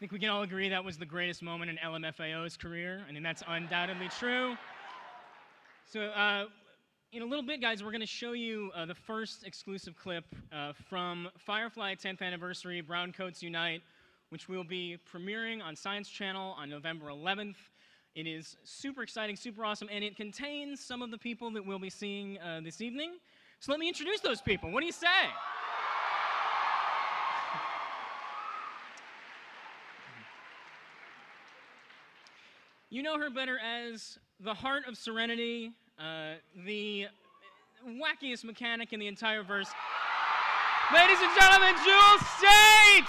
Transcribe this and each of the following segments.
think we can all agree that was the greatest moment in LMFAO's career. I mean, that's undoubtedly true. So in a little bit, guys, we're going to show you the first exclusive clip from Firefly 10th Anniversary Brown Coats Unite, which will be premiering on Science Channel on November 11th. It is super exciting, super awesome, and it contains some of the people that we'll be seeing this evening. So let me introduce those people. What do you say? You know her better as the Heart of Serenity, the wackiest mechanic in the entire verse. Ladies and gentlemen, Jewel State!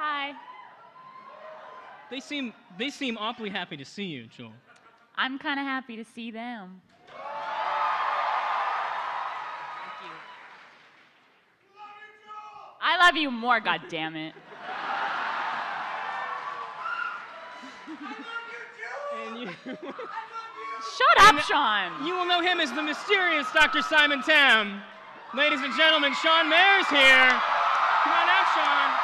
Hi. They seem awfully happy to see you, Jewel. I'm kind of happy to see them. Thank you. I love you more, goddammit. And you, Shut up, Sean. you will know him as the mysterious Dr. Simon Tam. Ladies and gentlemen, Sean Mayer's here. Come on out, Sean.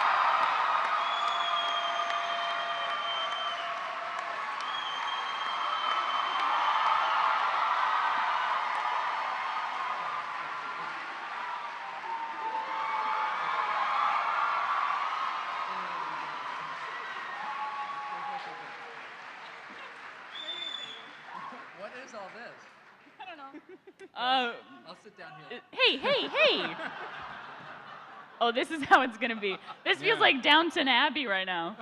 What is all this? I don't know. I'll sit down here. Hey. Oh, this is how it's gonna be. This feels like Downton Abbey right now.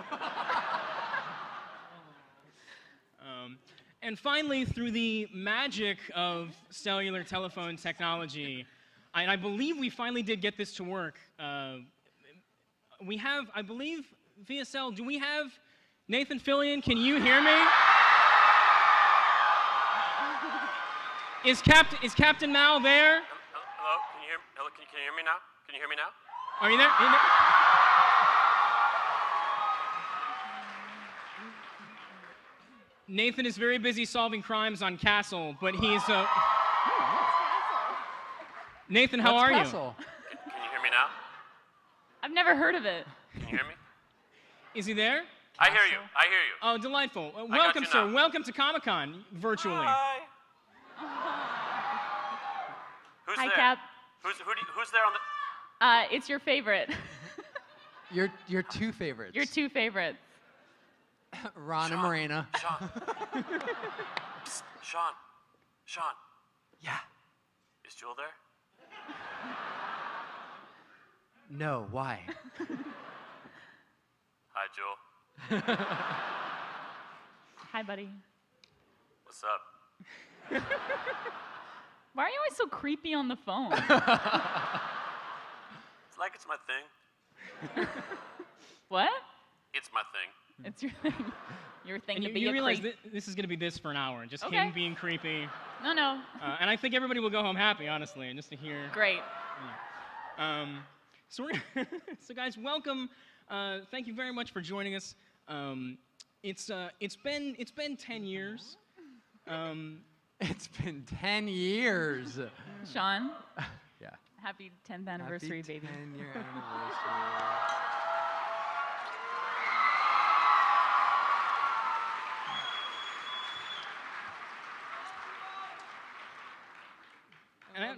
And finally, through the magic of cellular telephone technology, and I believe we finally did get this to work. We have, I believe, VSL, do we have Nathan Fillion? Can you hear me? Is Captain Mal there? Hello? Can you hear me now? Can you hear me now? Are you there? Nathan is very busy solving crimes on Castle, but he's Nathan, how are you? Can you hear me now? I've never heard of it. Can you hear me? Is he there? I hear you. I hear you. Oh, delightful. got Welcome, you sir. now. Welcome to Comic-Con, virtually. Hi. Who's Hi, there? Cap. Who's there on the... It's your favorite. Your two favorites. Your two favorites. Ron and Morena. Sean. Psst, Sean. Yeah. Is Jewel there? No, why? Hi, Jewel. Hi, buddy. What's up? Why are you always so creepy on the phone? It's like it's my thing. What? It's my thing. It's your thing. Your thing And to be you a realize creep. this is going to be this for an hour, just Okay. him being creepy. No. And I think everybody will go home happy, honestly, just to hear. Great. So guys, welcome. Thank you very much for joining us. It's been 10 years. It's been 10 years. Sean, Yeah. happy 10th anniversary, Happy baby. 10-year anniversary. And I,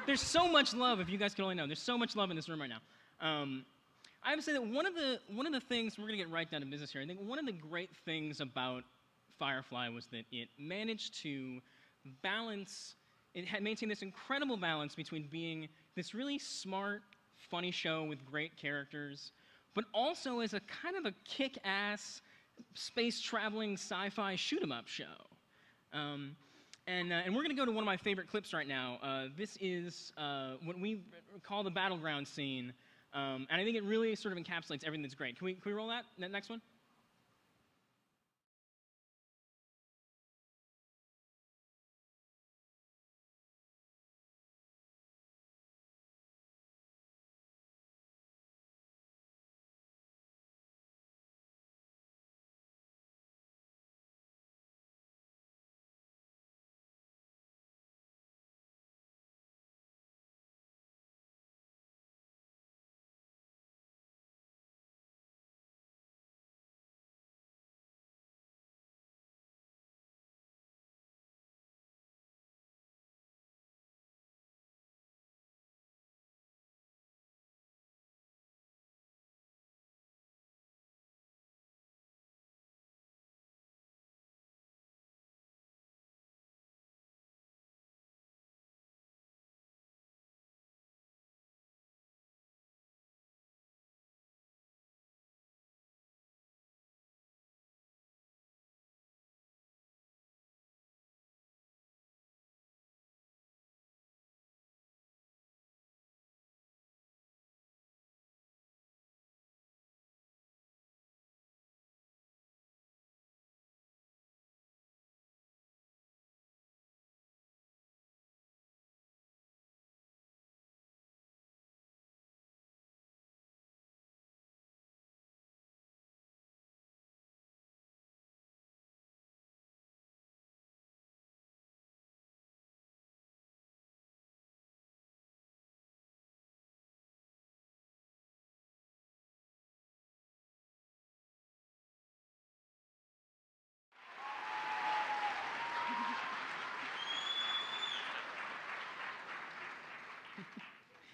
there's so much love, if you guys can only know. There's so much love in this room right now. I have to say that one of the things, we're going to get right down to business here, I think one of the great things about Firefly was that it managed to balance, it had maintained this incredible balance between being this really smart, funny show with great characters, but also as a kind of a kick-ass, space-traveling sci-fi shoot-'em-up show. And we're going to go to one of my favorite clips right now. This is what we call the battleground scene. And I think it really sort of encapsulates everything that's great. Can we roll that next one?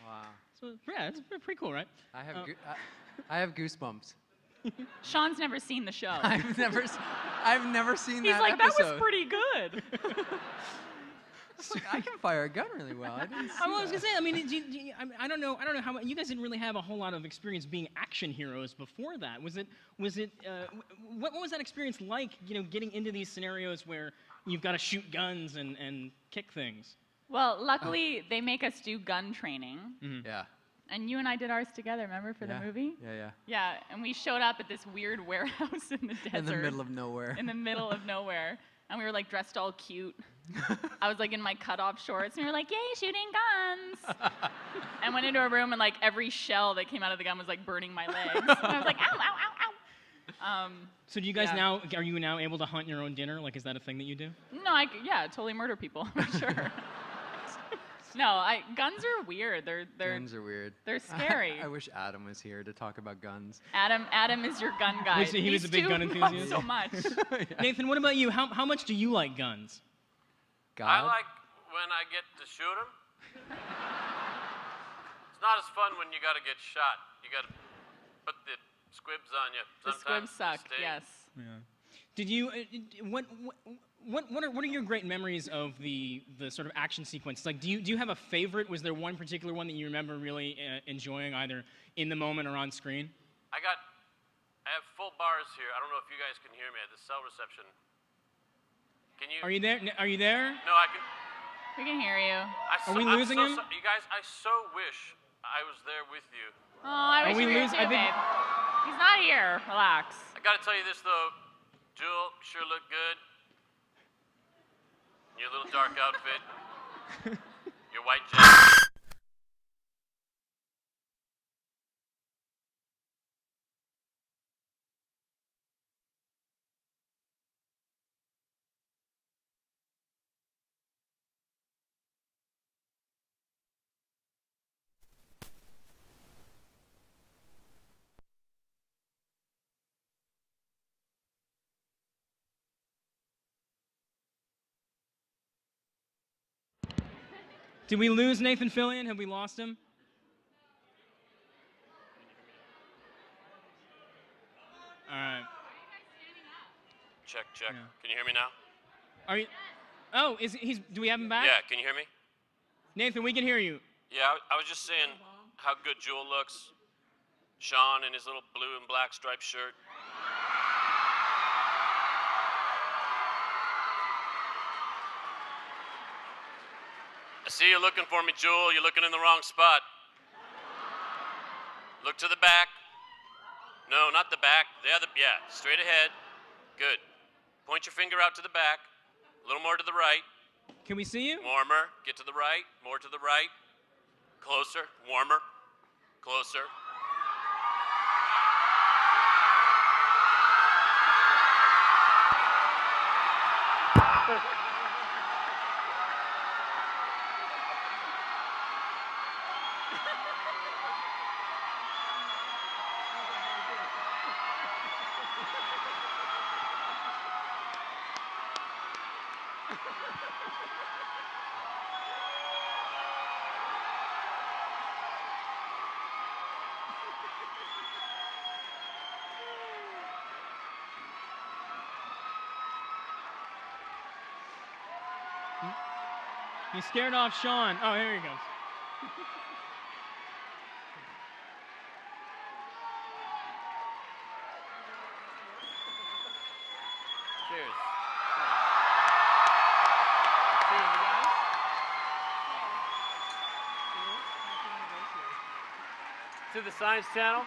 Wow. So yeah, it's pretty cool, right? I have goosebumps. Sean's never seen the show. I've never seen He's that like, episode. that was pretty good. It's like, I can fire a gun really well. I didn't see I was that. gonna say. I mean, I don't know how you guys didn't really have a whole lot of experience being action heroes before that. Was it? What was that experience like? Getting into these scenarios where you've got to shoot guns and kick things. Well, luckily, they make us do gun training. Mm-hmm. Yeah. And you and I did ours together, remember, for the movie? Yeah. Yeah, and we showed up at this weird warehouse in the desert. In the middle of nowhere. In the middle of nowhere. And we were like dressed all cute. I was like in my cutoff shorts, and we were like, yay, shooting guns. And went into a room, and like every shell that came out of the gun was like burning my legs. And I was like, ow, ow, ow, ow. So do you guys are you now able to hunt your own dinner? Like, is that a thing that you do? No, totally murder people, for sure. No, guns are weird. Guns are weird. They're scary. I wish Adam was here to talk about guns. Adam is your gun guy. He was a big gun enthusiast? So much. Yeah. Nathan, what about you? How much do you like guns? God? I like when I get to shoot them. It's not as fun when you got to get shot. You got to put the squibs on you. The Sometimes squibs suck. they sting. Yes. Yeah. Did you? What are your great memories of the sort of action sequence? Like, do you have a favorite? Was there one particular one that you remember really enjoying, either in the moment or on screen? I have full bars here. I don't know if you guys can hear me at the cell reception. Can you? Are you there? Are you there? No, I can. We can hear you. Are we losing him? You guys, I so wish I was there with you. Oh, I wish we you were lose- too, I think- babe. He's not here. Relax. I gotta tell you this though, Jewel sure looked good. Your little dark outfit. Your white jacket. Did we lose Nathan Fillion? Have we lost him? All right. Check, check. Yeah. Can you hear me now? Are you? Oh, do we have him back? Yeah, can you hear me? Nathan, we can hear you. Yeah, I was just saying how good Jewel looks. Sean in his little blue and black striped shirt. I see you looking for me, Jewel. You're looking in the wrong spot. Look to the back. No, not the back. The other, yeah, straight ahead. Good. Point your finger out to the back. A little more to the right. Can we see you? Warmer. Get to the right. More to the right. Closer. Warmer. Closer. You scared off Sean. Oh, here he goes. Cheers. Cheers, you guys. To the Science Channel.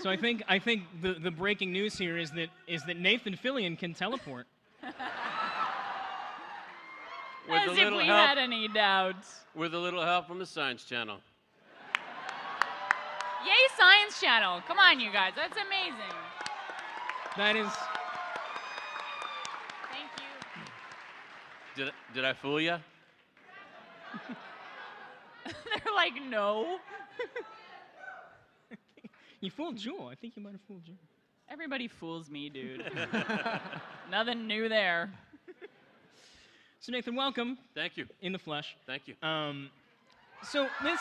So I think the breaking news here is that Nathan Fillion can teleport. With As a if little we help, had any doubts. with a little help from the Science Channel. Yay, Science Channel. Come on, you guys. That's amazing. That is. Thank you. Did I fool you? They're like, no. You fooled Jewel. I think you might have fooled Jewel. Everybody fools me, dude. Nothing new there. So Nathan, welcome Thank you. in the flesh. Thank you. So this.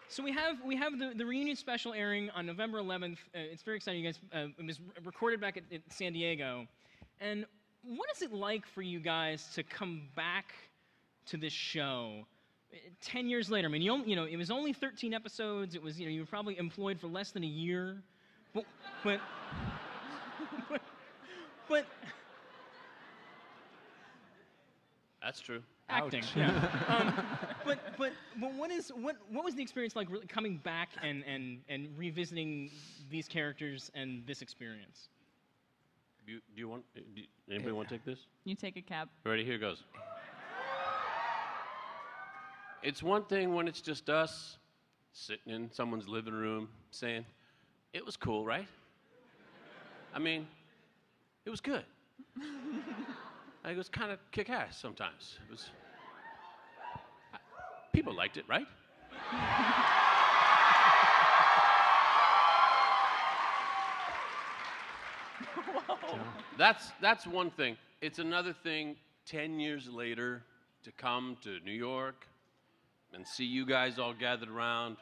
So we have the reunion special airing on November 11th. It's very exciting, you guys. It was recorded back at San Diego. And what is it like for you guys to come back to this show 10 years later? I mean, you know, it was only 13 episodes. It was, you know, you were probably employed for less than a year. But That's true. acting. Ouch. Yeah. But what was the experience like really coming back and revisiting these characters and this experience? Anybody want to take this? You take a cab. Ready? Here goes. It's one thing when it's just us sitting in someone's living room saying, it was cool, right? I mean, it was good. It was kind of kick-ass sometimes. It was. People liked it, right? That's one thing. It's another thing 10 years later to come to New York and see you guys all gathered around.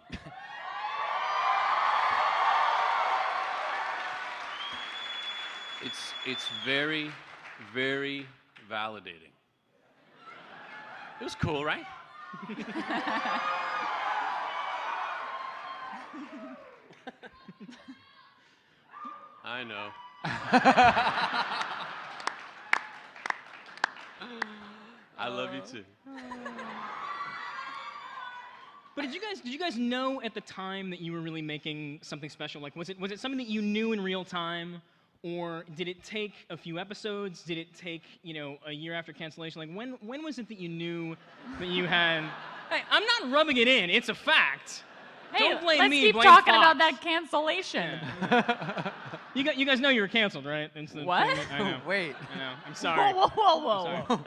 It's very, very validating. It was cool, right? I know. I love you too. But did you guys know at the time that you were really making something special? Like, was it something that you knew in real time, or did it take a few episodes? Did it take, you know, a year after cancellation? Like, when was it that you knew that you had? Hey, I'm not rubbing it in. It's a fact. Hey, Don't blame let's me. keep Blame talking Fox. about that cancellation. Yeah. You guys know you were canceled, right? What? I know. Wait. I know. I'm sorry. Whoa, whoa, whoa, Sorry. whoa.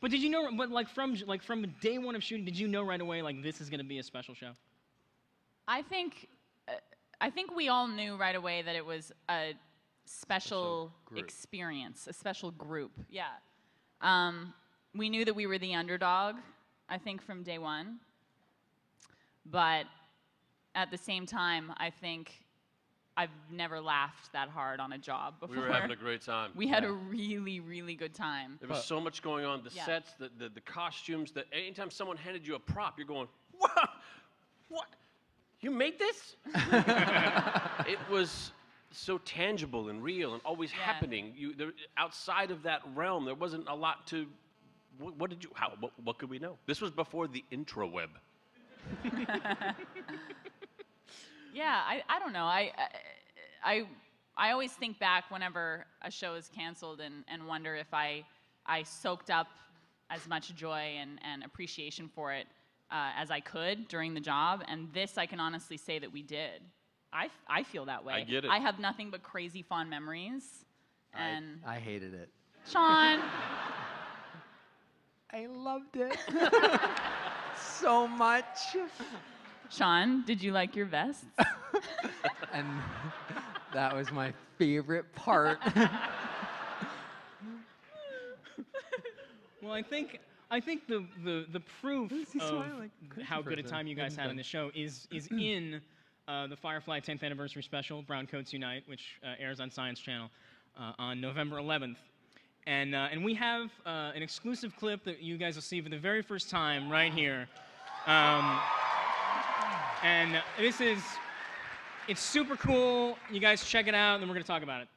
But did you know? But like from day one of shooting, did you know right away like this is going to be a special show? I think we all knew right away that it was a special group. experience, a special group. Yeah. We knew that we were the underdog, I think, from day one. But at the same time, I think I've never laughed that hard on a job before. We were having a great time. We had a really, really good time. There was so much going on. The Yeah. sets, the costumes. That anytime someone handed you a prop, you're going, "What? What? You made this?" It was so tangible and real and always happening. Outside of that realm, there wasn't a lot to. What did you? What could we know? This was before the intraweb. Yeah, I don't know. I always think back whenever a show is canceled and wonder if I soaked up as much joy and appreciation for it as I could during the job. And this, I can honestly say that we did. I feel that way. I get it. I have nothing but crazy fond memories. And I hated it. Sean, I loved it so much. Sean, did you like your vests? And that was my favorite part. Well, I think the proof he of smiling? how good a Christopher. time you guys had on the show is in the Firefly 10th anniversary special, Brown Coats Unite, which airs on Science Channel on November 11th. And we have an exclusive clip that you guys will see for the very first time right here. And it's super cool. You guys check it out, and then we're going to talk about it.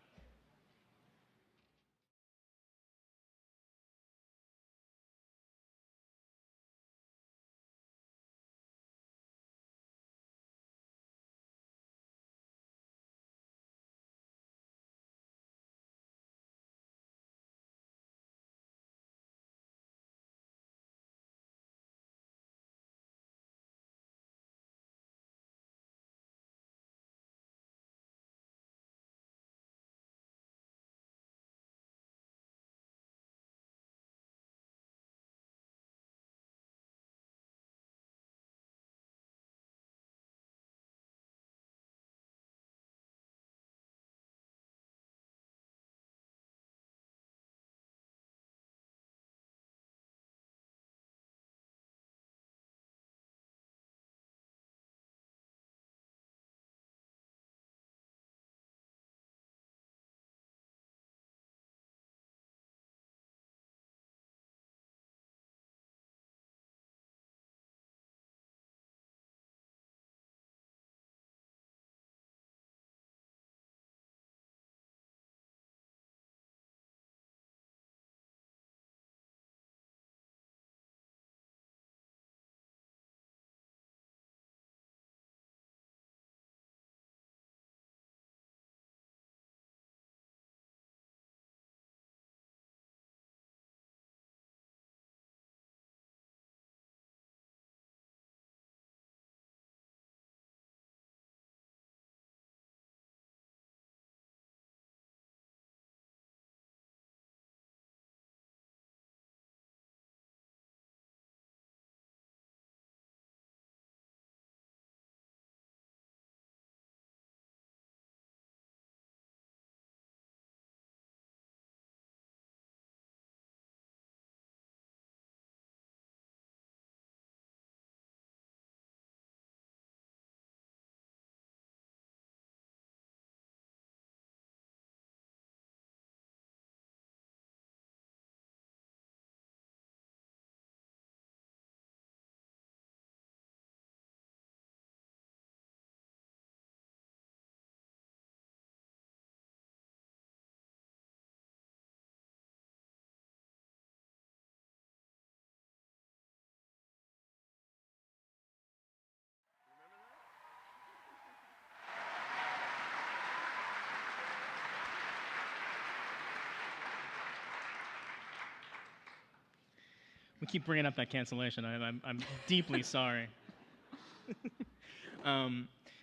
We keep bringing up that cancellation. I'm deeply sorry.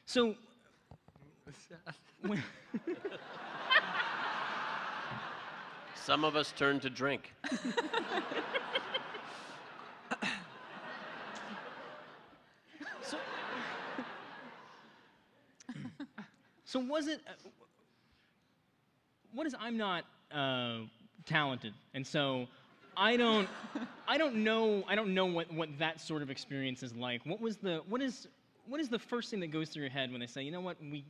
So, Some of us turn to drink. so was it? What is? I'm not talented, and so I don't know what that sort of experience is like. What is what is the first thing that goes through your head when they say, you know what, we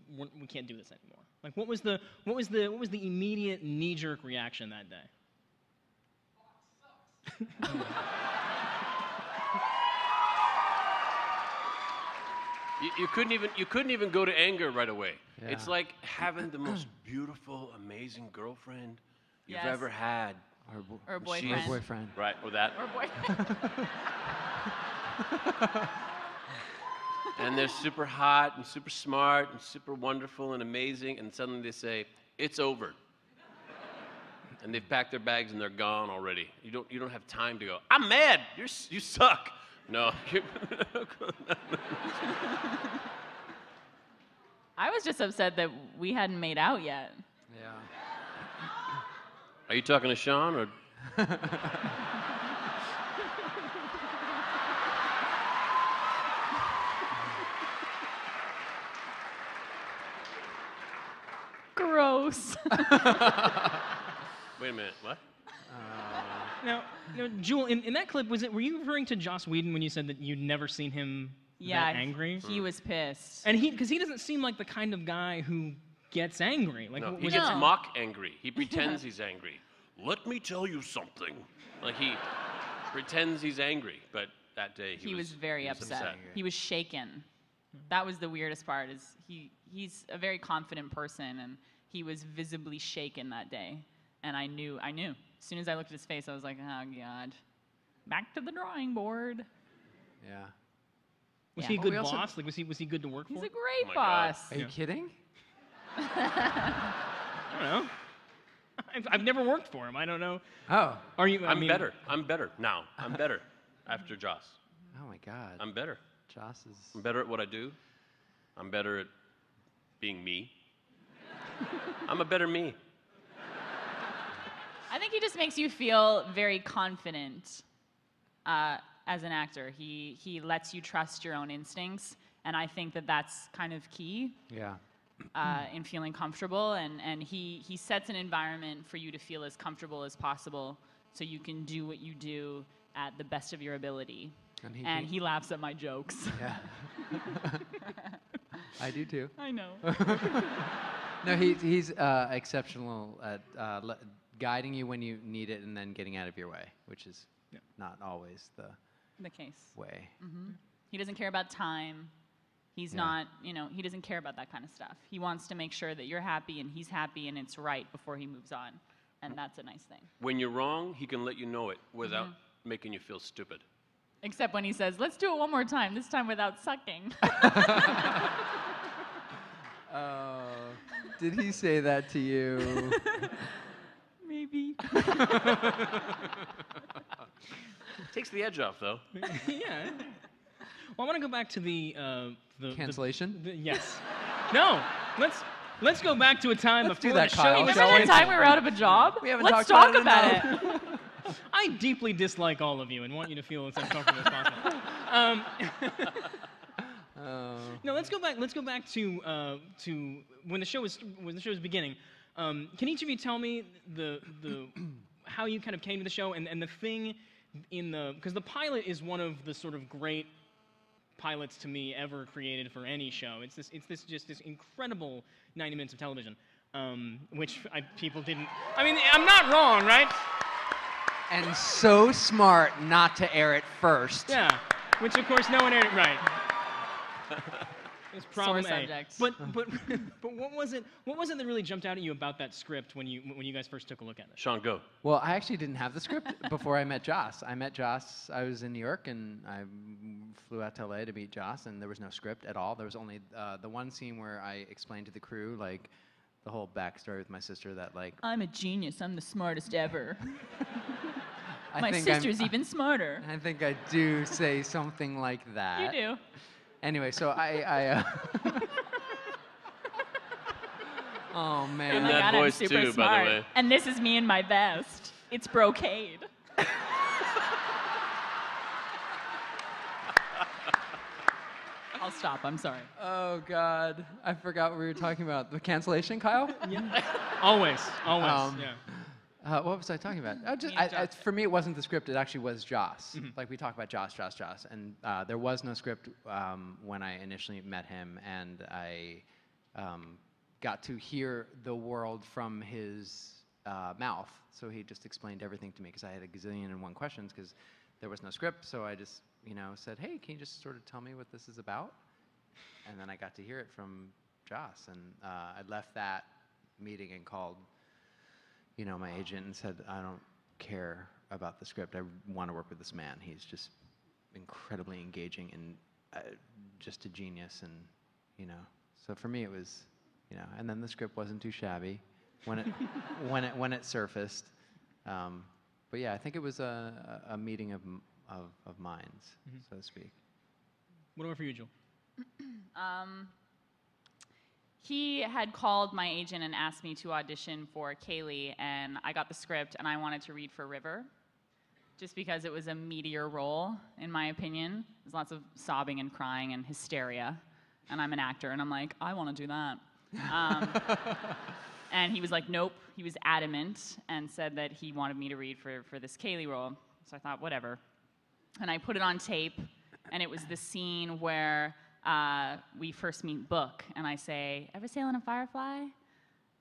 can't do this anymore? Like, what was the immediate knee-jerk reaction that day? You couldn't even go to anger right away. Yeah. It's like having the most beautiful, amazing girlfriend you've Yes. ever had. Or boyfriend. She's- Boyfriend. Right, or that. Or boyfriend. And they're super hot and super smart and super wonderful and amazing, and suddenly they say, "It's over." And they've packed their bags and they're gone already. You don't have time to go, "I'm mad. You suck." No. I was just upset that we hadn't made out yet. Yeah. Are you talking to Sean or? Gross. Wait a minute. What? Now, Jewel, in that clip, were you referring to Joss Whedon when you said that you'd never seen him that angry? He was pissed. And because he doesn't seem like the kind of guy who gets angry. Like, No, he was gets No. mock angry. He pretends he's angry. Let me tell you something. Like he pretends he's angry, but that day He was very upset. He was shaken. That was the weirdest part. Is he's a very confident person, and he was visibly shaken that day. And I knew. As soon as I looked at his face, I was like, oh God, back to the drawing board. Yeah. Was Yeah. he a Well, good we also- boss? Like, was he good to work He's for? a great Oh my God. boss. Are you kidding? I don't know. I've never worked for him. I don't know. Oh. Are you? I'm better. I'm better now. I'm better after Joss. Oh my God. I'm better. Joss is. I'm better at what I do. I'm better at being me. I'm a better me. I think he just makes you feel very confident as an actor. He lets you trust your own instincts, and I think that that's kind of key Yeah. in feeling comfortable. And he sets an environment for you to feel as comfortable as possible, so you can do what you do at the best of your ability. And he laughs at my jokes. Yeah. I do too. I know. No, he's exceptional at guiding you when you need it and then getting out of your way, which is not always the case. way. He doesn't care about time. He's not, he doesn't care about that kind of stuff. He wants to make sure that you're happy and he's happy and it's right before he moves on. And that's a nice thing. When you're wrong, he can let you know it without making you feel stupid. Except when he says, let's do it one more time, this time without sucking. Did he say that to you? Maybe. Takes the edge off, though. Yeah. Well, I want to go back to the Cancellation? yes. No. Let's go back to a time Let's do before that, the show Kyle, was shall Remember we? that time we were out of a job? We haven't Let's talked talk about it about it. I deeply dislike all of you and want you to feel as uncomfortable as possible. No, let's go back. Let's go back to when the show was beginning. Can each of you tell me the how you kind of came to the show and the thing because the pilot is one of the sort of great pilots to me ever created for any show. It's this incredible 90 minutes of television, which people didn't. I mean, I'm not wrong, right? And so smart not to air it first. Yeah, which of course no one aired it right. It's problem Sore A. subject. But what was it that really jumped out at you about that script when you guys first took a look at it? Sean, go. Well, I actually didn't have the script before I met Joss. I met Joss, I was in New York, and I flew out to LA to meet Joss, and there was no script at all. There was only the one scene where I explained to the crew, like, the whole backstory with my sister that, like... I'm a genius. I'm the smartest ever. I My think sister's even smarter. I think I do say something like that. You do. Anyway, so I oh, man. In Oh my that God, voice I'm super too, smart. by the way. And this is me in my vest. It's brocade. I'll stop. I'm sorry. Oh, God. I forgot what we were talking about. The cancellation, Kyle? Always, Um, yeah. What was I talking about? Me and Joss. For me, it wasn't the script. It actually was Joss. Like we talk about Joss, and there was no script when I initially met him, and I got to hear the world from his mouth. So he just explained everything to me because I had a gazillion and one questions because there was no script. So I just, said, "Hey, can you just sort of tell me what this is about?" And then I got to hear it from Joss, and I left that meeting and called my agent and said, "I don't care about the script. I want to work with this man. He's just incredibly engaging and just a genius." And so for me it was, and then the script wasn't too shabby when it when it surfaced. But yeah, I think it was a meeting of minds, so to speak. What about for you, Jewel? He had called my agent and asked me to audition for Kaylee, and I got the script, and I wanted to read for River, just because it was a meatier role, in my opinion. There's lots of sobbing and crying and hysteria, and I'm an actor, and I'm like, I want to do that. And he was like, nope. He was adamant and said that he wanted me to read for this Kaylee role. So I thought, whatever. And I put it on tape, and it was the scene where we first meet Book, and I say, "Ever sail on a Firefly?"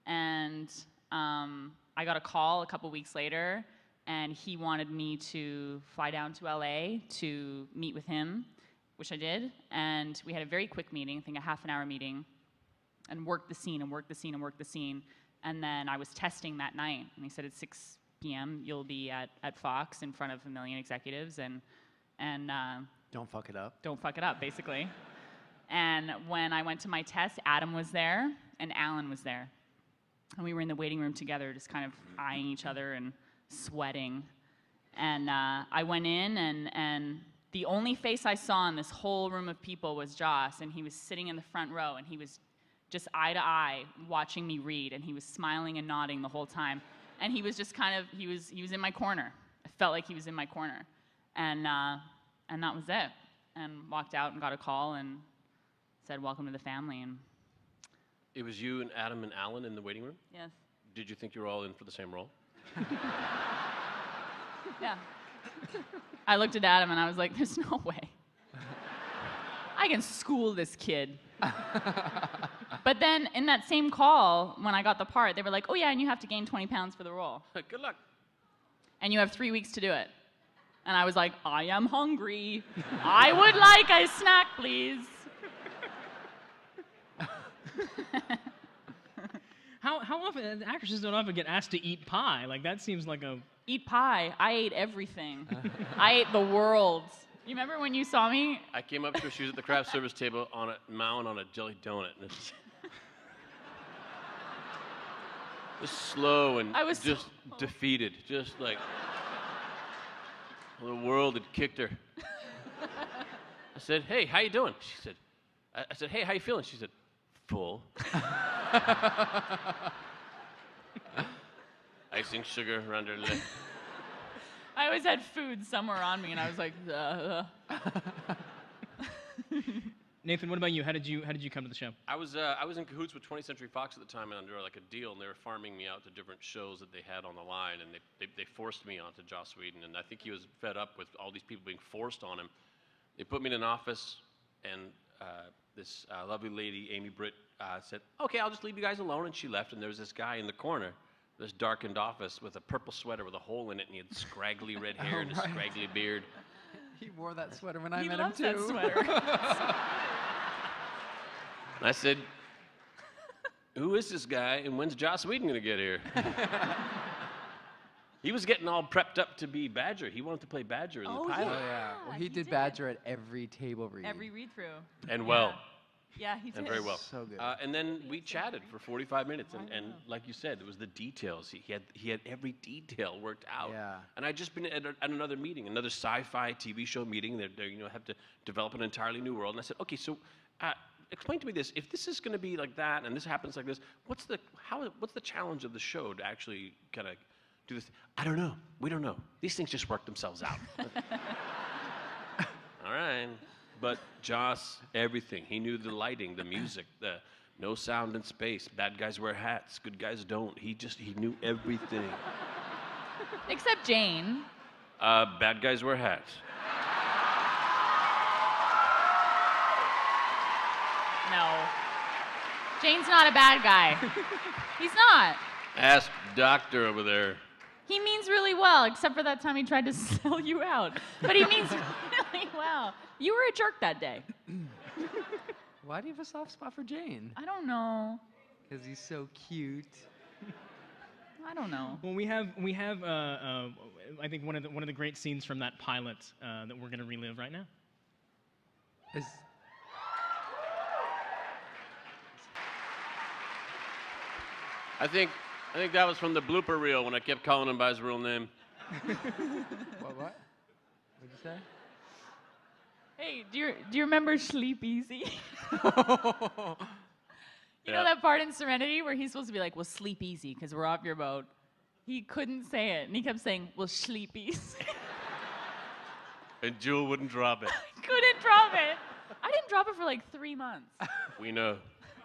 And I got a call a couple weeks later, and he wanted me to fly down to LA to meet with him, which I did. And we had a very quick meeting, I think a half-an-hour meeting, and worked the scene and worked the scene and worked the scene. And then I was testing that night, and he said, at 6 p.m. you'll be at Fox in front of 1 million executives, and Don't fuck it up. don't fuck it up, basically. And when I went to my test, Adam was there and Alan was there. And we were in the waiting room together, just kind of eyeing each other and sweating. And I went in, and the only face I saw in this whole room of people was Joss, and he was sitting in the front row, and he was just eye to eye watching me read, and he was smiling and nodding the whole time. And he was just kind of, he was in my corner. I felt like he was in my corner. And that was it. And walked out and got a call and said, welcome to the family. And It was you and Adam and Alan in the waiting room? yes. Did you think you were all in for the same role? Yeah. I looked at Adam and I was like, there's no way. I can school this kid. But then in that same call, when I got the part, they were like, oh yeah, and you have to gain 20 pounds for the role. Good luck. And you have 3 weeks to do it. And I was like, I am hungry. I would like a snack, please. How often, actresses don't often get asked to eat pie. Like, that seems like a... Eat pie. I ate everything. I ate the world. You remember when you saw me? I came up to her, she was at the craft service table on a mound on a jelly donut. And it's just slow and I was just defeated. Just like the world had kicked her. I said, hey, how you doing? She said, I said, hey, how you feeling? She said, full. Icing sugar around her lip. I always had food somewhere on me, and I was like, Nathan, what about you? How did you come to the show? I was in cahoots with 20th Century Fox at the time, and under like a deal, and they were farming me out to different shows that they had on the line, and they forced me onto Joss Whedon, and I think he was fed up with all these people being forced on him. They put me in an office, and this lovely lady, Amy Britt, said, okay, I'll just leave you guys alone, and she left, and there was this guy in the corner, this darkened office with a purple sweater with a hole in it, and he had scraggly red hair and a scraggly beard. He wore that sweater when I he met him loves too. that sweater. And I said, who is this guy, and when's Joss Whedon going to get here? He was getting all prepped up to be Badger. He wanted to play Badger in the pilot. Oh yeah. Well, he did did. Badger at every table read. Every read-through. And well. Yeah, he did. And very well. So good. And then we chatted for 45 minutes, and like you said, it was the details. He had every detail worked out. Yeah. And I'd just been at another meeting, another sci-fi TV show meeting. They have to develop an entirely new world. And I said, okay, so explain to me this. If this is going to be like that, and this happens like this, what's the challenge of the show to actually kind of do this? I don't know. We don't know. These things just work themselves out. All right. But Joss, everything. He knew the lighting, the music, the no sound in space. Bad guys wear hats. Good guys don't. He knew everything. Except Jane. Bad guys wear hats. No. Jane's not a bad guy. He's not. Ask Doctor over there. He means really well, except for that time he tried to sell you out. But he means really well. You were a jerk that day. Why do you have a soft spot for Jane? I don't know. Because he's so cute. I don't know. Well, we have I think one of the great scenes from that pilot that we're going to relive right now. I think that was from the blooper reel when I kept calling him by his real name. What? What'd you say? Hey, do you remember Sleep Easy? You Yeah. know that part in Serenity where he's supposed to be like, well, sleep easy because we're off your boat? He couldn't say it, and he kept saying, well, sleep easy. And Jewel wouldn't drop it. Couldn't drop it. I didn't drop it for like 3 months. We know.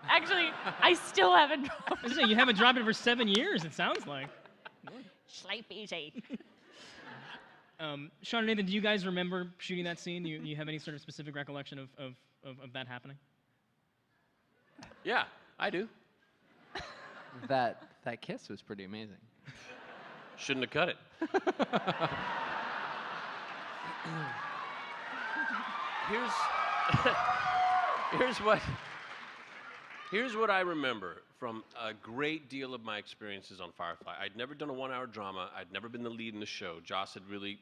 Actually, I still haven't dropped I was saying, you haven't dropped it for 7 years, it sounds like. Sleep easy. Sean and Nathan, do you guys remember shooting that scene? Do you have any sort of specific recollection of that happening? Yeah, I do. That kiss was pretty amazing. Shouldn't have cut it. Here's what I remember from a great deal of my experiences on Firefly. I'd never done a 1-hour drama. I'd never been the lead in the show. Joss had really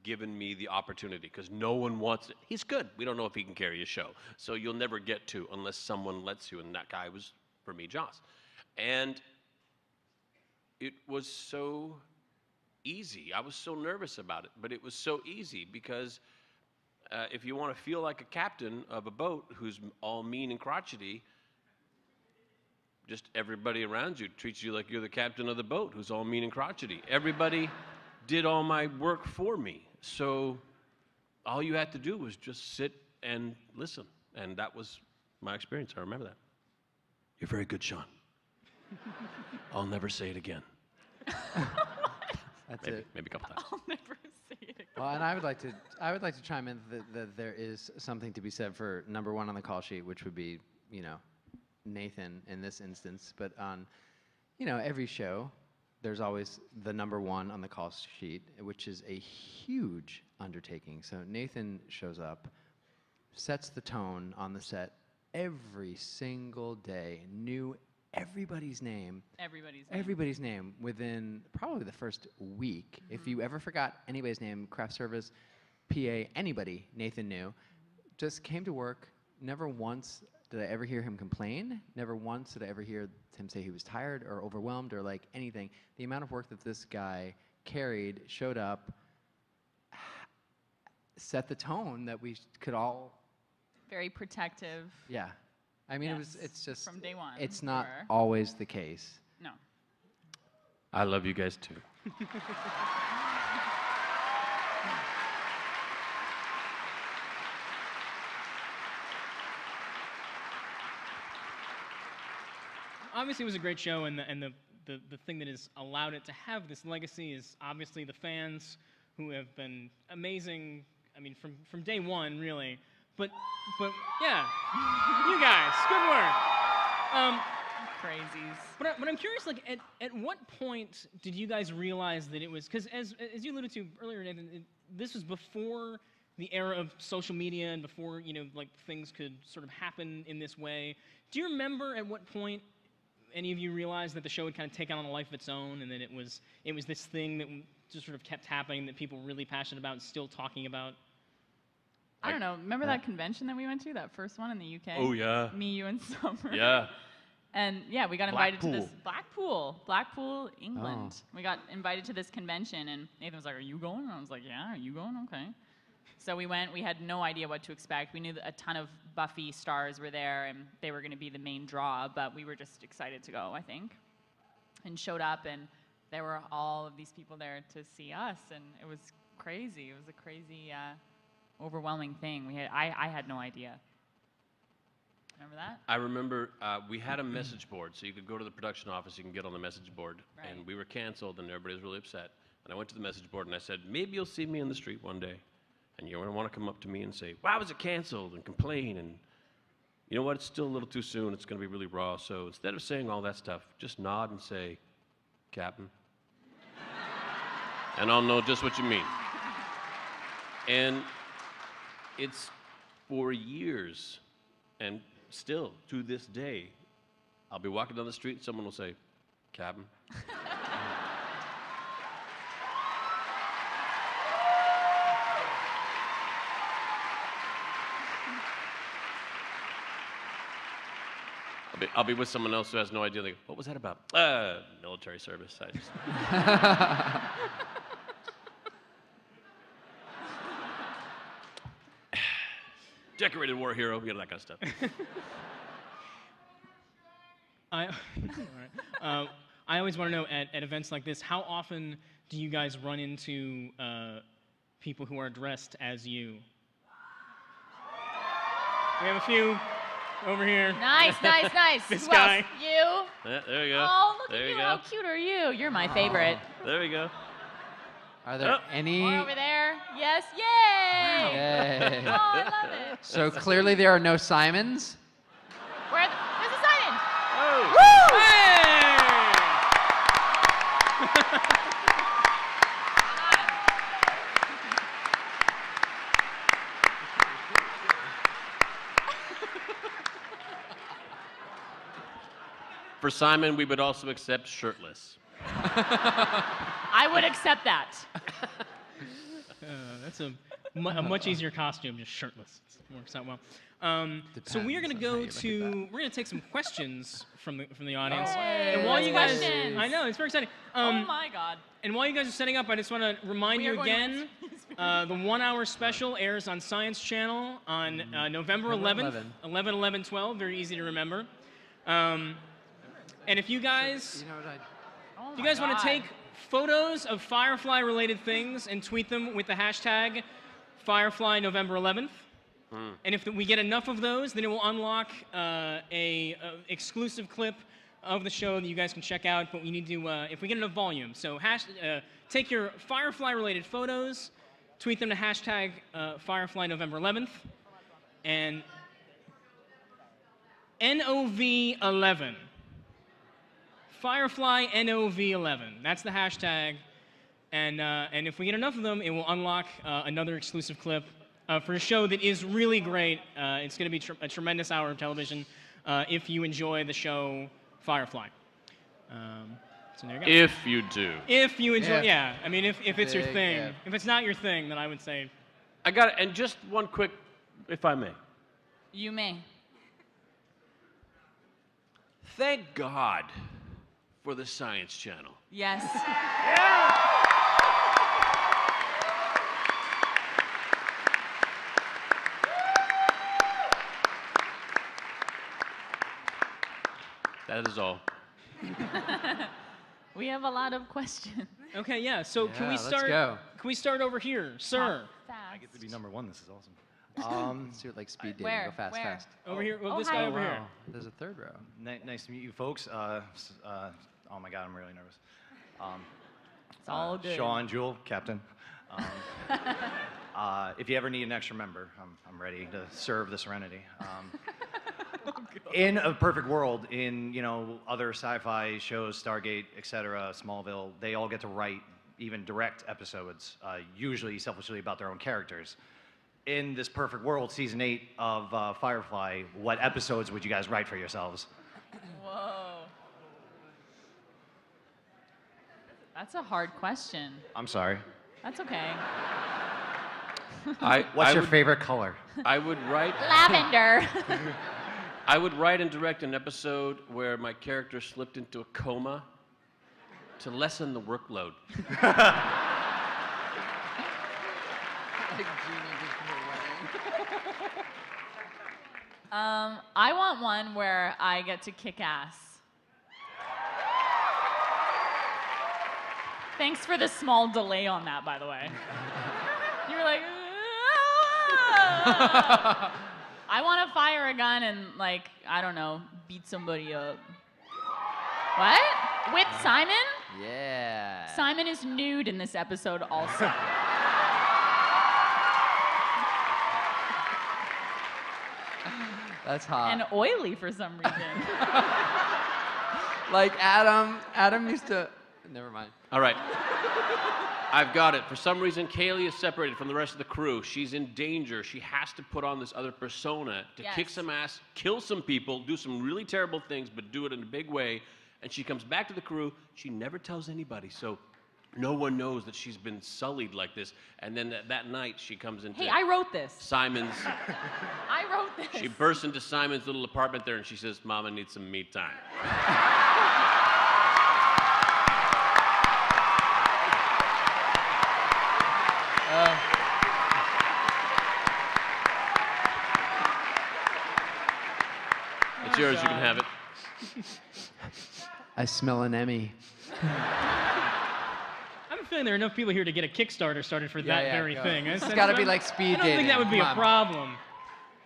given me the opportunity because no one wants it. He's good. We don't know if he can carry a show. So you'll never get to unless someone lets you. And that guy was, for me, Joss. And it was so easy. I was so nervous about it, but it was so easy because if you want to feel like a captain of a boat who's all mean and crotchety, just everybody around you treats you like you're the captain of the boat who's all mean and crotchety. Everybody did all my work for me. So all you had to do was just sit and listen. And that was my experience. I remember that. You're very good, Sean. I'll never say it again. That's Maybe, it. maybe a couple times. I'll never say it again. Well, and I would like to chime in that there is something to be said for number one on the call sheet, which would be, Nathan in this instance. But on, every show, there's always the number one on the call sheet, which is a huge undertaking. So Nathan shows up, sets the tone on the set every single day, knew everybody's name. Everybody's name within probably the first week. Mm-hmm. If you ever forgot anybody's name, craft service, PA, anybody, Nathan knew. Just came to work. Never once did I ever hear him complain. Never once did I ever hear him say he was tired or overwhelmed or like anything. The amount of work that this guy carried, showed up, set the tone that we could all. Very protective. Yeah. I mean, Yes, it's just. from day one, It's not sure. always the case. No. I love you guys too. Obviously, it was a great show, and the thing that has allowed it to have this legacy is obviously the fans who have been amazing. I mean, from day one, really. But yeah, you guys, good work. Crazies. But I'm curious, like, at what point did you guys realize that it was, because as you alluded to earlier, Nathan, this was before the era of social media and before, like, things could sort of happen in this way. Do you remember at what point any of you realized that the show had kind of taken on a life of its own and that it was this thing that just sort of kept happening that people were really passionate about and still talking about? I don't know. Remember that convention that we went to, that first one in the UK? Oh, yeah. Me, you, and Summer. Yeah. And yeah, we got invited to this Blackpool, England. Oh. We got invited to this convention, and Nathan was like, "Are you going?" And I was like, "Yeah, are you going? Okay." So we went. We had no idea what to expect. We knew that a ton of Buffy stars were there, and they were going to be the main draw. But we were just excited to go, I think, and showed up, and there were all of these people there to see us, and it was crazy. It was a crazy, overwhelming thing. I had no idea. Remember that? I remember we had a message board, so you could go to the production office, you can get on the message board, Right. and we were canceled, and everybody was really upset. And I went to the message board and I said, maybe you'll see me in the street one day. And you're going to want to come up to me and say, why was it canceled? And complain. And you know what? It's still a little too soon. It's going to be really raw. So instead of saying all that stuff, just nod and say, Captain. And I'll know just what you mean. And it's for years, and still to this day, I'll be walking down the street and someone will say, Captain. I'll be with someone else who has no idea. Like, what was that about? Military service. I just... Decorated war hero, you know, that kind of stuff. All right. I always want to know at events like this, how often do you guys run into people who are dressed as you? We have a few over here. Nice, nice, nice. This Who guy. else? You? Yeah, there you go. Oh, look there at you you. go. How cute are you? You're my favorite. There we go. Are there any? More over there. Yes. Yay! Yay. Oh, I love it. So clearly there are no Simons. Where's the sign-in? Oh. Woo! For Simon, we would also accept shirtless. I would accept that. That's a much easier costume, just shirtless. It works out well. So we are going to Depends on how go you look at to. We're going to take some questions from the audience. Yay, and while let's you guys, questions. I know it's very exciting. Oh my God. And while you guys are setting up, I just want to remind We you are going to again, the 1 hour special airs on Science Channel on November 11th, 11/11/12. Very easy to remember. And if you guys. You know what Oh If you guys my want to God. take photos of Firefly-related things and tweet them with the hashtag Firefly November 11th, and if we get enough of those, then it will unlock a exclusive clip of the show that you guys can check out. But we need to, if we get enough volume, so take your Firefly-related photos, tweet them to hashtag Firefly November 11th, and NOV11. Firefly NOV11. That's the hashtag. And if we get enough of them, it will unlock another exclusive clip for a show that is really great. It's going to be a tremendous hour of television if you enjoy the show Firefly. So there you go. If you do. If you enjoy, If. yeah. I mean, if it's your Big thing. if. If it's not your thing, then I would say. I got it. And just one quick, if I may. You may. Thank God for the Science Channel. Yes. That is all. We have a lot of questions. Okay, yeah. So can we Yeah, let's start? go. Can we start over here, sir? I get to be number one. This is awesome. Let's do it like speed dating. Where? Go fast, Where? fast. Over here. Well, Oh, this hi. guy Oh, over here. Wow. There's a third row. Nice to meet you, folks. Oh my God, I'm really nervous. It's all good. Sean, Jewel, Captain. If you ever need an extra member, I'm ready to serve the Serenity. In a perfect world, in other sci-fi shows, Stargate, etc., Smallville, they all get to write, even direct episodes, usually selfishly about their own characters. In this perfect world, season 8 of Firefly, what episodes would you guys write for yourselves? Whoa. That's a hard question. I'm sorry. That's okay. What's your would- favorite color? I would write. Lavender. I would write and direct an episode where my character slipped into a coma to lessen the workload. I want one where I get to kick ass. Thanks for the small delay on that, by the way. You were like, "Ah." I want to fire a gun and, like, I don't know, beat somebody up. What? With Simon? Yeah. Simon is nude in this episode also. That's hot. And oily for some reason. Like Adam used to. Never mind. All right. I've got it. For some reason, Kaylee is separated from the rest of the crew. She's in danger. She has to put on this other persona to kick some ass, kill some people, do some really terrible things, but do it in a big way. And she comes back to the crew. She never tells anybody, so no one knows that she's been sullied like this. And then that night, she comes into Hey, I wrote this. Simon's. I wrote this. She bursts into Simon's little apartment there, and she says, "Mama needs some me time." It's yours. You can have it. I smell an Emmy. I have a feeling there are enough people here to get a Kickstarter started for that very thing. It's got to be like speed dating. I don't think that would be Come a on.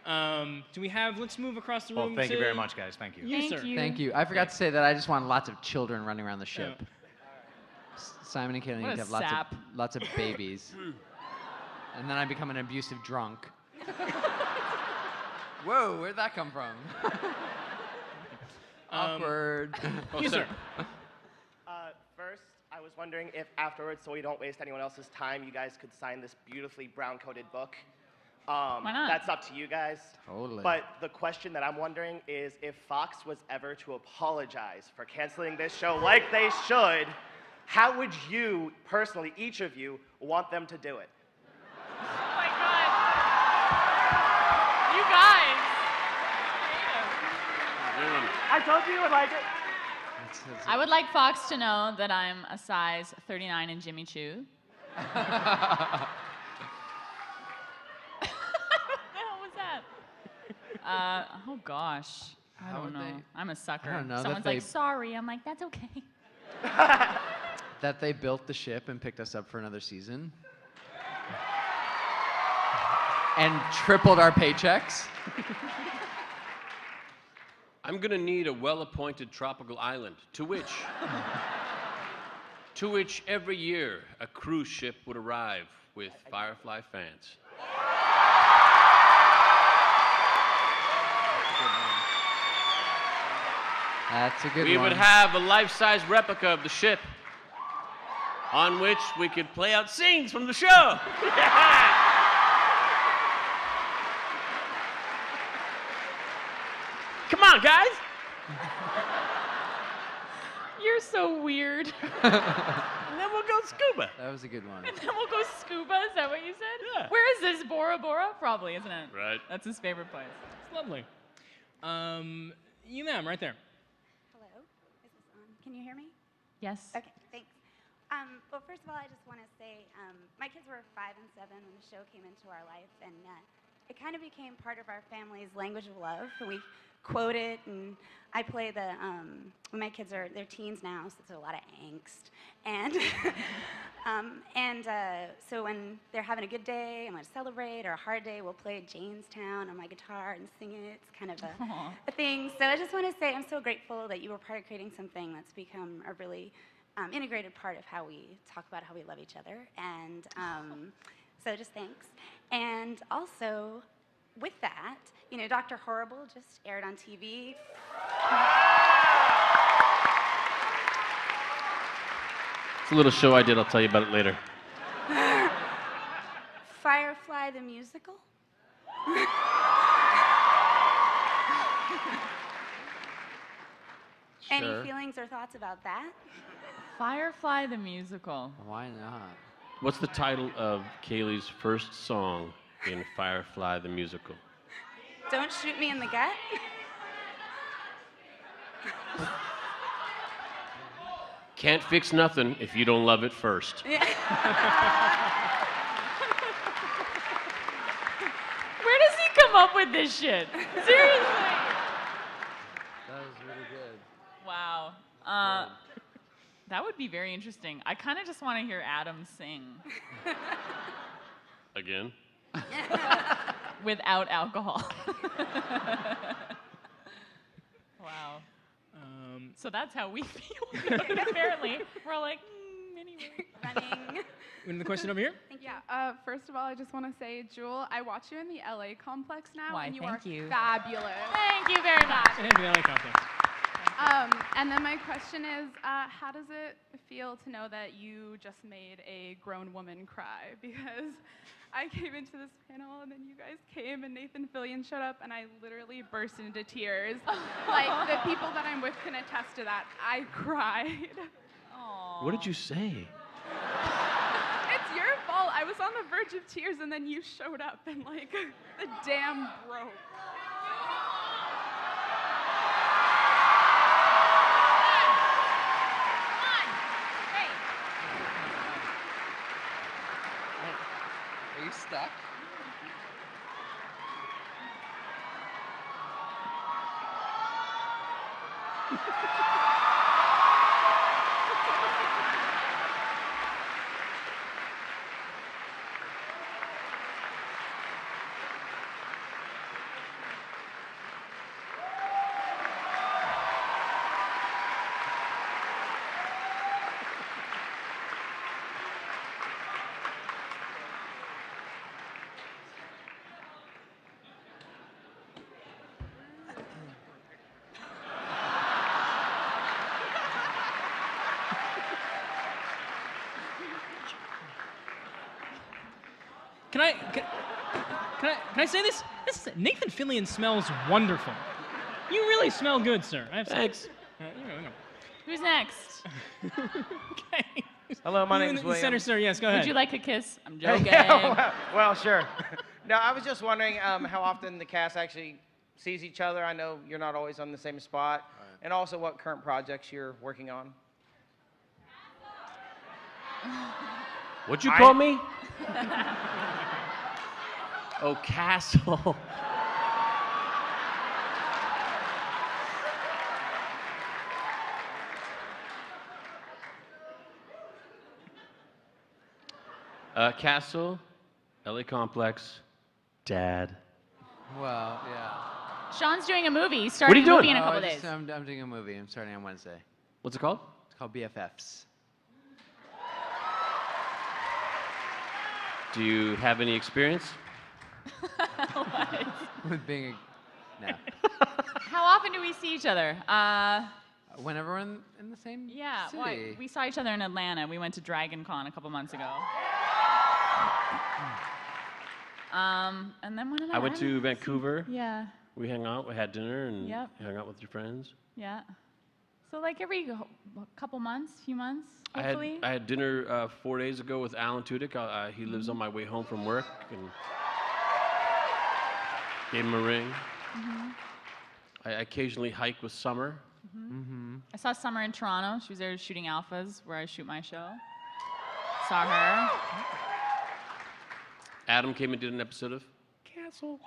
problem. Do we have? Let's move across the room. Well, thank you to very much, guys. Thank you. You, sir. Thank you. I forgot to say that I just want lots of children running around the ship. Oh. Simon and Kaylee What need to a have sap. lots of babies. And then I become an abusive drunk. Whoa, where'd that come from? Awkward. You, sir. First, I was wondering if afterwards, so we don't waste anyone else's time, you guys could sign this beautifully brown-coated book. Why not? That's up to you guys. Totally. But the question that I'm wondering is if Fox was ever to apologize for canceling this show like they should, how would you, personally, each of you, want them to do it? Oh my God. You guys. I told you you would like it. I would like Fox to know that I'm a size 39 in Jimmy Choo. What the hell was that? Oh gosh. I How don't would know. they- I'm a sucker. I don't know that Someone's they- like, sorry. I'm like, that's okay. That they built the ship and picked us up for another season. And tripled our paychecks. I'm gonna need a well-appointed tropical island to which every year a cruise ship would arrive with Firefly fans. That's a good We one. would have a life-size replica of the ship on which we could play out scenes from the show. Come on, guys. You're so weird. And then we'll go scuba. That was a good one. And then we'll go scuba. Is that what you said? Yeah. Where is this? Bora Bora? Probably, isn't it? Right. That's his favorite place. It's lovely. You, ma'am, right there. Hello, is this on? Can you hear me? Yes. Okay, thanks. Well, first of all, I just want to say my kids were 5 and 7 when the show came into our life, and it kind of became part of our family's language of love. We quote it, and I play the, when my kids are, they're teens now, so it's a lot of angst. And so when they're having a good day, I'm going to celebrate, or a hard day, we'll play Jamestown on my guitar and sing it. It's kind of a thing. So I just want to say I'm so grateful that you were part of creating something that's become a really integrated part of how we talk about how we love each other. And so just thanks. And also, with that, you know, Dr. Horrible just aired on TV. It's a little show I did. I'll tell you about it later. Firefly the musical. Any feelings or thoughts about that? Firefly the musical. Why not? What's the title of Kaylee's first song in Firefly the Musical? Don't shoot me in the gut. Can't fix nothing if you don't love it first. Where does he come up with this shit? Seriously. That was really good. Wow. That would be very interesting. I kind of just want to hear Adam sing Again? without alcohol. Wow. So So that's how we feel. Apparently, we're all like, anyway. Running. The question over here? Yeah, first of all, I just want to say, Jewel, I watch you in the LA complex now, Why, and you thank are you. fabulous. Thank you very much. Thank you, LA Complex. And then my question is, how does it feel to know that you just made a grown woman cry? Because I came into this panel, and then you guys came, and Nathan Fillion showed up, and I literally burst into tears. Like, the people that I'm with can attest to that. I cried. Aww. What did you say? It's your fault. I was on the verge of tears, and then you showed up, and like the dam broke. Are you stuck? Can I say this? Nathan Fillion smells wonderful. You really smell good, sir. I have to say. Thanks. Who's next? Okay. Hello, my You name in is the William. center, sir. Yes, go ahead. Would you like a kiss? I'm joking. Well, sure. No, I was just wondering how often the cast actually sees each other. I know you're not always on the same spot. And also what current projects you're working on. What'd you call me? Oh, Castle. Castle, LA Complex, Dad. Well, yeah. Sean's doing a movie. He's starting What are you a movie doing? in a couple I just- days. I'm doing a movie. I'm starting on Wednesday. What's it called? It's called BFFs. Do you have any experience? With being no. How often do we see each other? Whenever we're in the same Yeah, city. well, we saw each other in Atlanta. We went to Dragon Con a couple months ago. And then when I went to Vancouver. Yeah, We hung out, we had dinner, and Yep. hung out with your friends. yeah. So like every couple months, few months, I hopefully. had dinner 4 days ago with Alan Tudyk. He lives on my way home from work, and gave him a ring. I occasionally hike with Summer. I saw Summer in Toronto. She was there shooting Alphas, where I shoot my show. Saw her. Adam came and did an episode of Castle.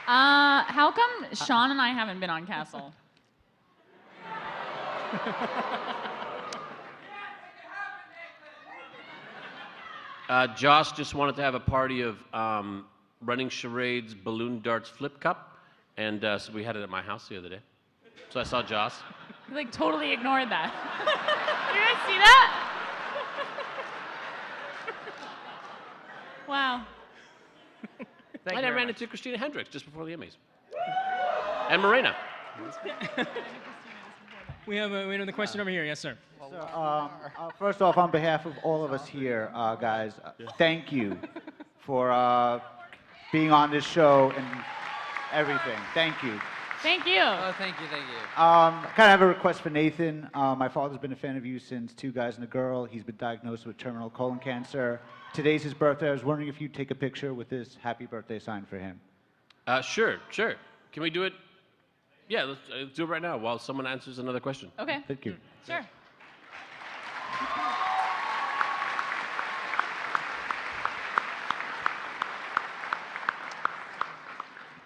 How come Sean and I haven't been on Castle? Josh just wanted to have a party of running charades, balloon darts, flip cup, and so we had it at my house the other day. So I saw Josh. You like totally ignored that. You guys see that? Wow. Thank And you I very ran much. into Christina Hendricks just before the Emmys. And Morena. We have another question over here. Yes, sir. First off, on behalf of all of us here, guys, thank you for being on this show and everything. Thank you. Thank you. Oh, thank you, thank you. I kind of have a request for Nathan. My father's been a fan of you since Two Guys and a Girl. He's been diagnosed with terminal colon cancer. Today's his birthday. I was wondering if you'd take a picture with this happy birthday sign for him. Sure. Can we do it? Yeah, let's do it right now while someone answers another question. Okay. Thank you. Sure.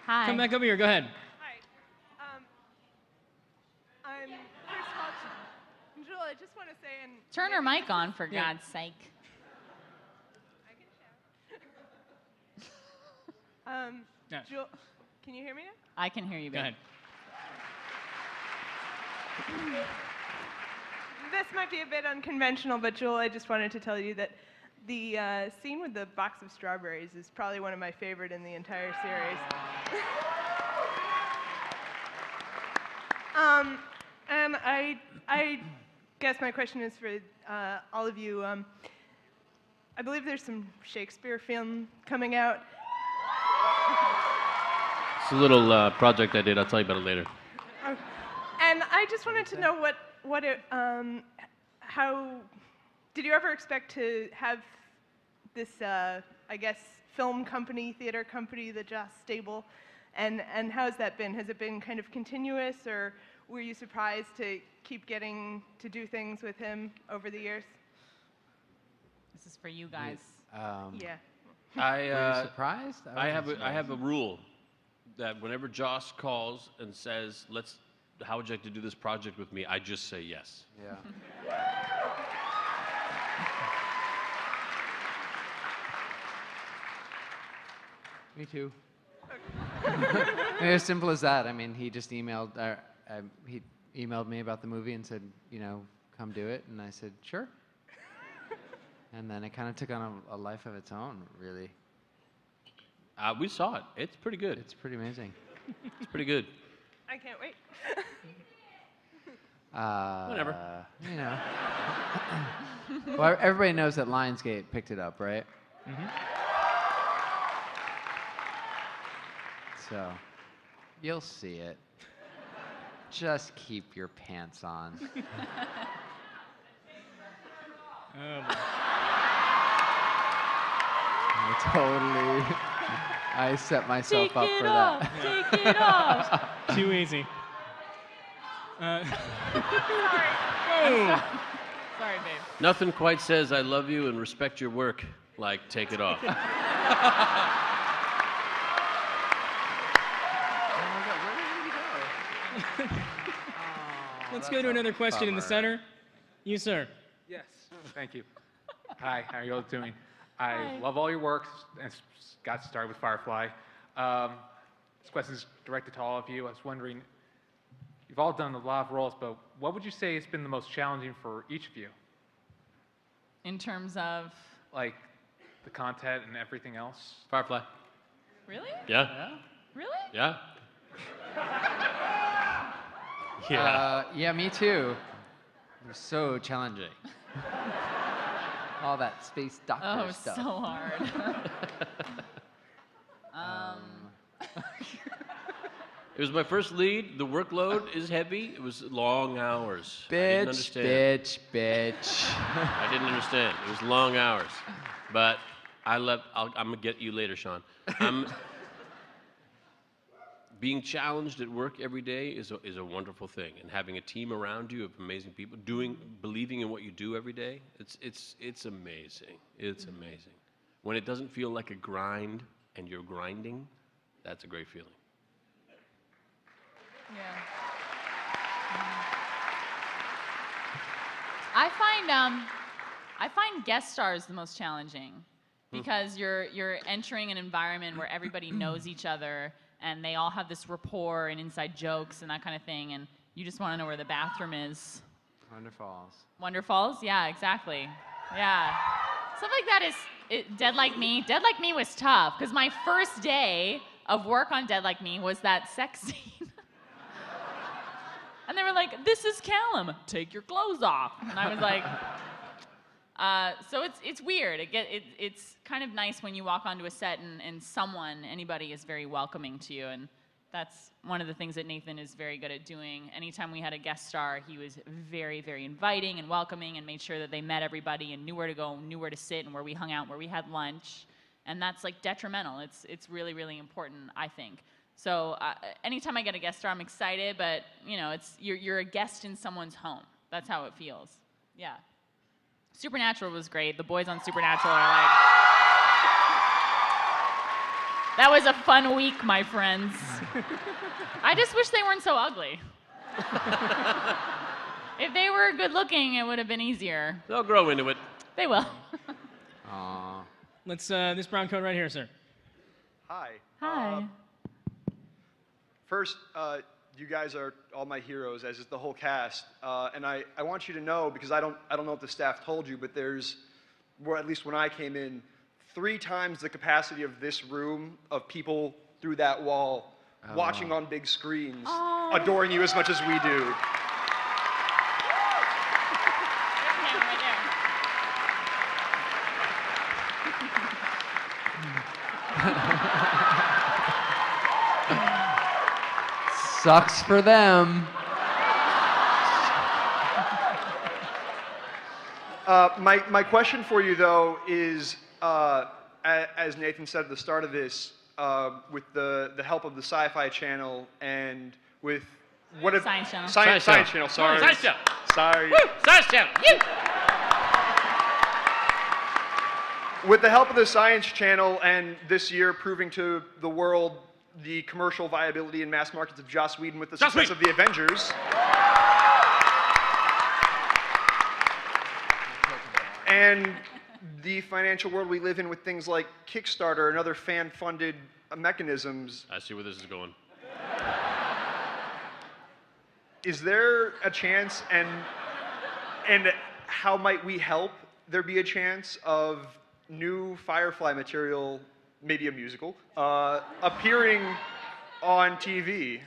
Hi. Come back over here. Go ahead. Hi. I'm first of all, Jewel, I just want to say, and Turn her mic on, for God's sake. I can shout. Yeah. Jewel, can you hear me now? I can hear you, Go babe. ahead. This might be a bit unconventional, but Joel, I just wanted to tell you that the scene with the box of strawberries is probably one of my favorite in the entire series. And I guess my question is for all of you. I believe there's some Shakespeare film coming out. It's a little project I did. I'll tell you about it later. And I just wanted to know how did you ever expect to have this, I guess, film company, theater company, the Joss stable, and how has that been? Has it been kind of continuous, or were you surprised to keep getting to do things with him over the years? This is for you guys. Yeah. Were you surprised? I have a rule that whenever Joss calls and says, how would you like to do this project with me? I just say yes. Yeah. Me too. As simple as that. I mean, he just emailed. He emailed me about the movie and said, come do it, and I said, sure. And then it kind of took on a life of its own, really. We saw it. It's pretty good. It's pretty amazing. It's pretty good. I can't wait. Whatever. Well, everybody knows that Lionsgate picked it up, right? Mm-hmm. So, you'll see it. Just keep your pants on. I set myself up for that. Take it off. Too easy. Sorry, babe. Nothing quite says I love you and respect your work like take it off. Let's go to another question in the center. You, sir. Yes, thank you. Hi, how are you all doing? I love all your work, and got started with Firefly. This question is directed to all of you. I was wondering, you've all done a lot of roles, but what would you say has been the most challenging for each of you? In terms of? Like, the content and everything else? Firefly. Really? Yeah. Really? Yeah. Yeah, me too. It was so challenging. All that space doctor stuff. Oh, so hard. It was my first lead. The workload is heavy. It was long hours. I didn't understand. Bitch. I didn't understand. It was long hours. But I'm going to get you later, Sean. Being challenged at work every day is a wonderful thing, and having a team around you of amazing people believing in what you do every day, it's amazing. It's amazing. When it doesn't feel like a grind and you're grinding, that's a great feeling. Yeah. I find guest stars the most challenging because you're entering an environment where everybody knows each other. And they all have this rapport and inside jokes and that kind of thing, and you just want to know where the bathroom is. Wonderfalls. Wonderfalls? Yeah, exactly. Yeah. Stuff like that is Dead Like Me. Dead Like Me was tough, because my first day of work on Dead Like Me was that sex scene. And they were like, this is Callum, take your clothes off. And I was like, so it's weird. It's kind of nice when you walk onto a set and anybody is very welcoming to you, and that's one of the things that Nathan is very good at doing. Anytime we had a guest star, he was very, very inviting and welcoming and made sure that they met everybody and knew where to go, knew where to sit, and where we hung out, where we had lunch. And that's like detrimental. It's really, really important, I think. So anytime I get a guest star, I'm excited, but you're a guest in someone's home. That's how it feels. Yeah. Supernatural was great. The boys on Supernatural are like, that was a fun week, my friends. I just wish they weren't so ugly. If they were good looking, it would have been easier. They'll grow into it. They will. Aww. Let's, this brown coat right here, sir. Hi. Hi. First, you guys are all my heroes, as is the whole cast. And I want you to know, because I don't know if the staff told you, but there's, or at least when I came in, 3 times the capacity of this room of people through that wall, watching on big screens, adoring you as much as we do. Sucks for them. My question for you, though, is, as Nathan said at the start of this, with the help of the Sci-Fi Channel and with what if Science Channel. Science Channel. Sorry. Science Channel. Sorry. Woo! Science Channel. With the help of the Science Channel and this year proving to the world the commercial viability and mass markets of Joss Whedon with the success of the Avengers. And the financial world we live in with things like Kickstarter and other fan-funded mechanisms. I see where this is going. Is there a chance, and how might we help there be a chance of new Firefly material, maybe a musical, appearing on TV?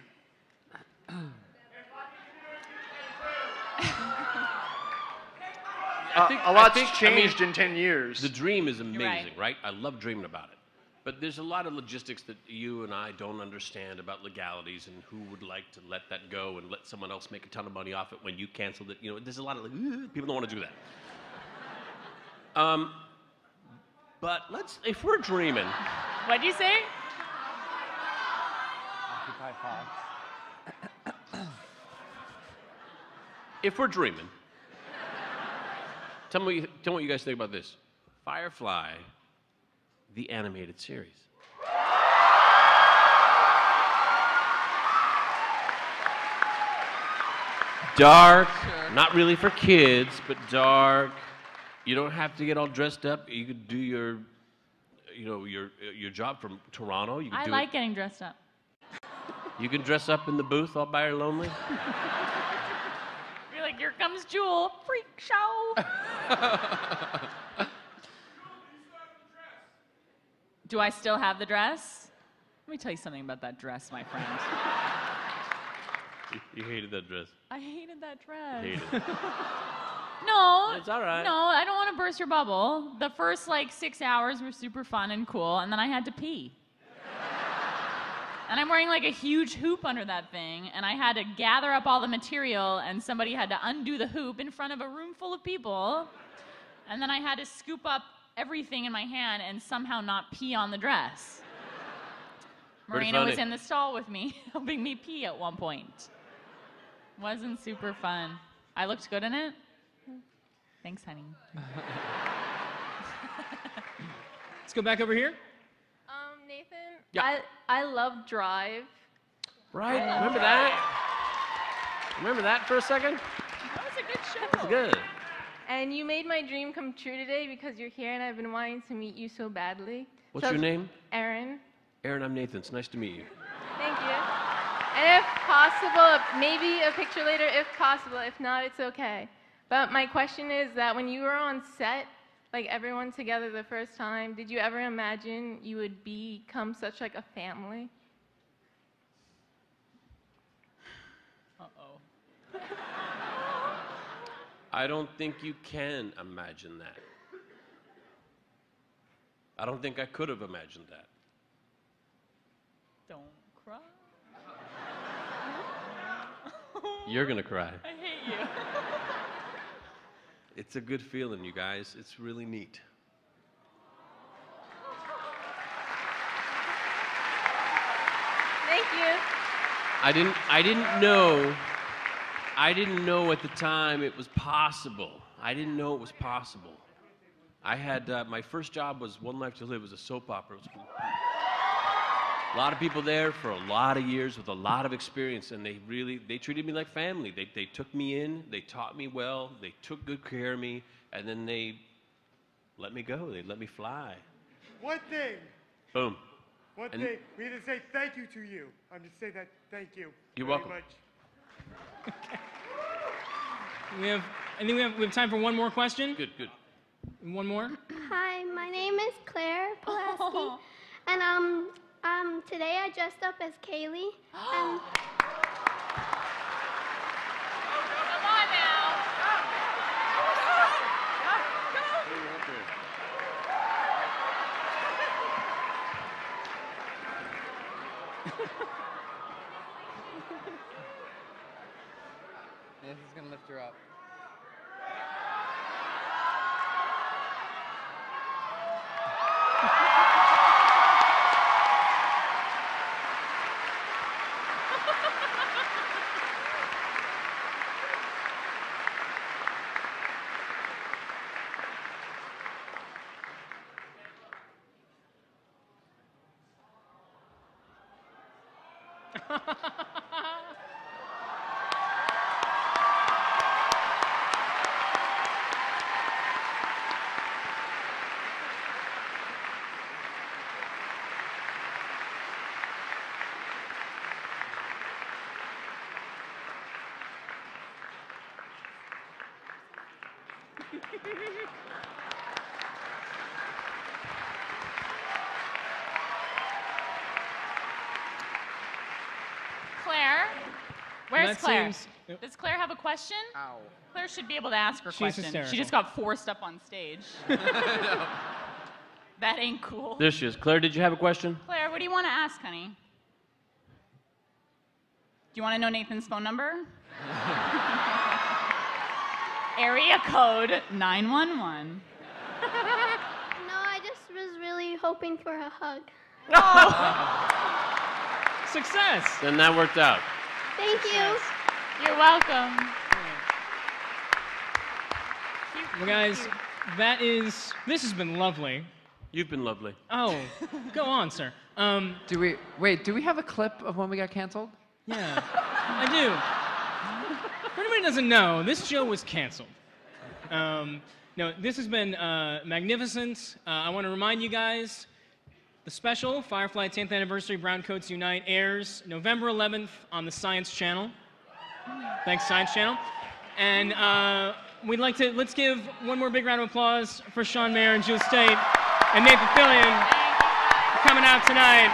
A lot's changed in 10 years. The dream is amazing, right? I love dreaming about it. But there's a lot of logistics that you and I don't understand about legalities and who would like to let that go and let someone else make a ton of money off it when you canceled it. You know, there's a lot of, people don't want to do that. But if we're dreaming. What'd you say? Occupy Fox. If we're dreaming, tell me what you guys think about this. Firefly, the animated series. Dark, not really for kids, but dark. You don't have to get all dressed up. You could do your job from Toronto. You could I do like getting dressed up. You can dress up in the booth all by her lonely. You're like, here comes Jewel, freak show. Do I still have the dress? Let me tell you something about that dress, my friend. You hated that dress. I hated that dress. Hated it. No. It's all right. No, I don't want to burst your bubble. The first 6 hours were super fun and cool, and then I had to pee. And I'm wearing a huge hoop under that thing, and I had to gather up all the material, and somebody had to undo the hoop in front of a room full of people. And then I had to scoop up everything in my hand and somehow not pee on the dress. Marina was in the stall with me, helping me pee at one point. Wasn't super fun. I looked good in it? Thanks, honey. Let's go back over here. Nathan, Yeah. I love Drive. Right? Remember that? Remember that for a second? That was a good show. That's good. And you made my dream come true today because you're here and I've been wanting to meet you so badly. What's your name? Erin. Erin, I'm Nathan. It's nice to meet you. Thank you. And if possible, maybe a picture later if possible. If not, it's okay. But my question is that when you were on set, everyone together the first time, did you ever imagine you would become such a family? Uh-oh. I don't think you can imagine that. I don't think I could have imagined that. Don't cry. You're gonna cry. I hate you. It's a good feeling, you guys. It's really neat. Thank you. I didn't know at the time it was possible. I didn't know it was possible. I had, my first job was One Life to Live. It was a soap opera. It was a lot of people there for a lot of years with a lot of experience, and they treated me like family. They took me in, they taught me well, they took good care of me, and then they let me go. They let me fly. What thing? Boom. One And- thing, we need to say thank you to you. I'm just saying that thank you. You're very welcome. Much. I think we have time for one more question. Good, good. One more. Hi, my name is Claire Pulaski, and today I dressed up as Kaylee. And Come on now. This is gonna lift her up. Claire, where's That Claire? seems- Does Claire have a question? Ow. Claire should be able to ask her She's question. hysterical. She just got forced up on stage. That ain't cool. There she is. Claire, did you have a question? Claire, what do you want to ask, honey? Do you want to know Nathan's phone number? Area code 911. no, I just was really hoping for a hug. Success. Then that worked out. Thank you. You're welcome. Well, guys, this has been lovely. You've been lovely. Oh, go on, sir. Do we have a clip of when we got canceled? Yeah, I do. For anybody who doesn't know, this show was canceled. No, this has been magnificent. I want to remind you guys, the special Firefly 10th Anniversary Brown Coats Unite airs November 11th on the Science Channel. Thanks, Science Channel. And let's give one more big round of applause for Sean Mayer and Jules State and Nathan Fillion for coming out tonight.